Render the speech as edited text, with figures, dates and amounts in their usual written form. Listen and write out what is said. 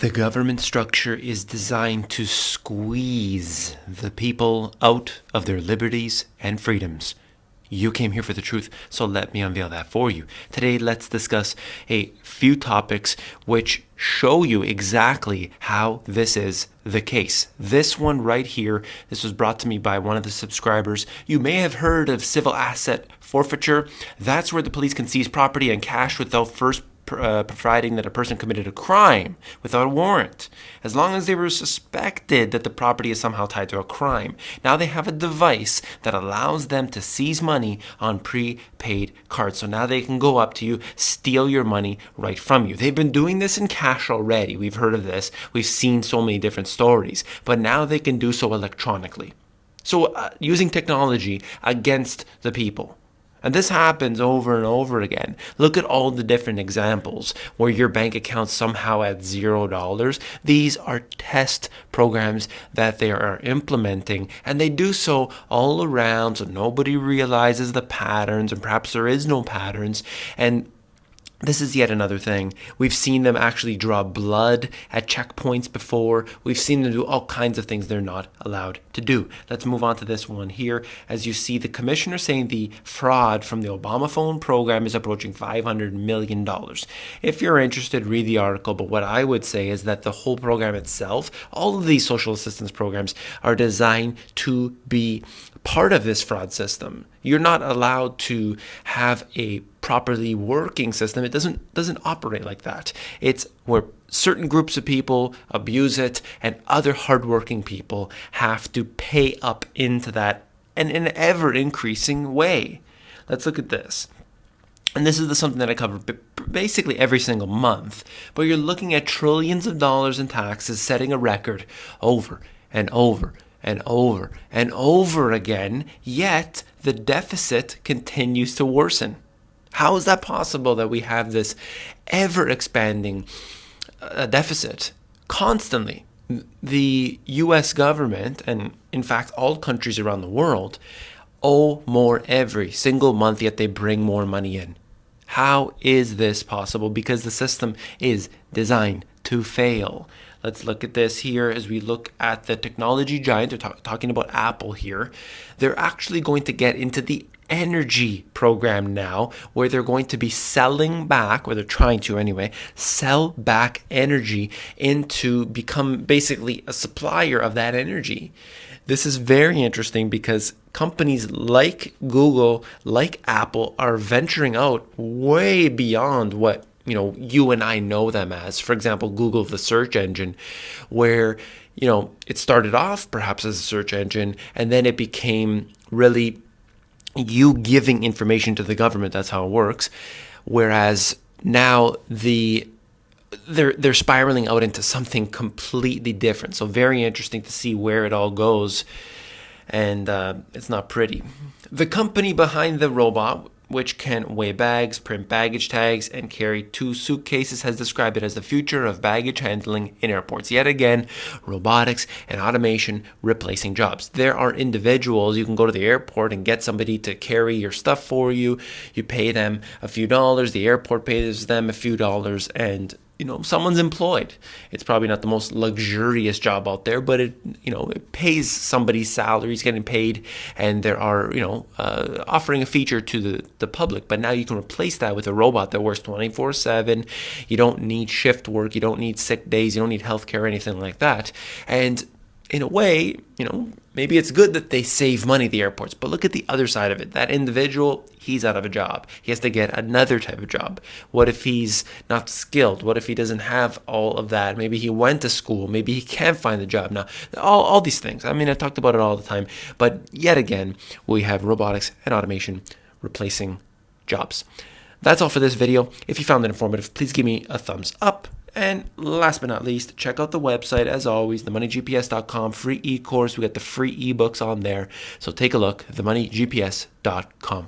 The government structure is designed to squeeze the people out of their liberties and freedoms. You came here for the truth, so let me unveil that for you. Today, let's discuss a few topics which show you exactly how this is the case. This one right here, this was brought to me by one of the subscribers. You may have heard of civil asset forfeiture. That's where the police can seize property and cash without first providing that a person committed a crime without a warrant, as long as they were suspected that the property is somehow tied to a crime. Now they have a device that allows them to seize money on prepaid cards. So now they can go up to you, steal your money right from you. They've been doing this in cash already. We've heard of this. We've seen so many different stories, but now they can do so electronically. So using technology against the people. And this happens over and over again. Look at all the different examples where your bank account's somehow at $0. These are test programs that they are implementing, and they do so all around so nobody realizes the patterns, and perhaps there is no patterns. And this is yet another thing. We've seen them actually draw blood at checkpoints before. We've seen them do all kinds of things they're not allowed to do. Let's move on to this one here. As you see, the commissioner saying the fraud from the Obama phone program is approaching $500 million. If you're interested, read the article. But what I would say is that the whole program itself, all of these social assistance programs are designed to be part of this fraud system. You're not allowed to have a properly working system. It doesn't operate like that. It's where certain groups of people abuse it and other hardworking people have to pay up into that and in an ever increasing way. Let's look at this. And this is something that I cover basically every single month. But you're looking at trillions of dollars in taxes setting a record over and over and over and over again, yet the deficit continues to worsen. How is that possible that we have this ever-expanding deficit constantly? The U.S. government, and in fact all countries around the world, owe more every single month, yet they bring more money in. How is this possible? Because the system is designed to fail. Let's look at this here as we look at the technology giant. They're talking about Apple here. They're actually going to get into the energy program now, where they're going to be selling back, or they're trying to anyway, sell back energy into become basically a supplier of that energy. This is very interesting because companies like Google, like Apple, are venturing out way beyond what you and I know them as. For example, Google, the search engine, where it started off perhaps as a search engine, and then it became really you giving information to the government. That's how it works. Whereas now they're spiraling out into something completely different. So very interesting to see where it all goes, and it's not pretty. The company behind the robot, which can weigh bags, print baggage tags, and carry 2 suitcases, has described it as the future of baggage handling in airports. Yet again, robotics and automation replacing jobs. There are individuals, you can go to the airport and get somebody to carry your stuff for you. You pay them a few dollars, the airport pays them a few dollars, and someone's employed. It's probably not the most luxurious job out there, but it pays somebody's salary. He's getting paid, and there are offering a feature to the public. But now you can replace that with a robot that works 24/7. You don't need shift work. You don't need sick days. You don't need healthcare or anything like that. And in a way, maybe it's good that they save money at the airports, but look at the other side of it. That individual, he's out of a job. He has to get another type of job. What if he's not skilled? What if he doesn't have all of that? Maybe he went to school. Maybe he can't find a job now. All these things. I mean, I talked about it all the time, but yet again, we have robotics and automation replacing jobs. That's all for this video. If you found it informative, please give me a thumbs up. And last but not least, check out the website, as always, themoneygps.com, free eCourse. We got the free ebooks on there. So take a look, themoneygps.com.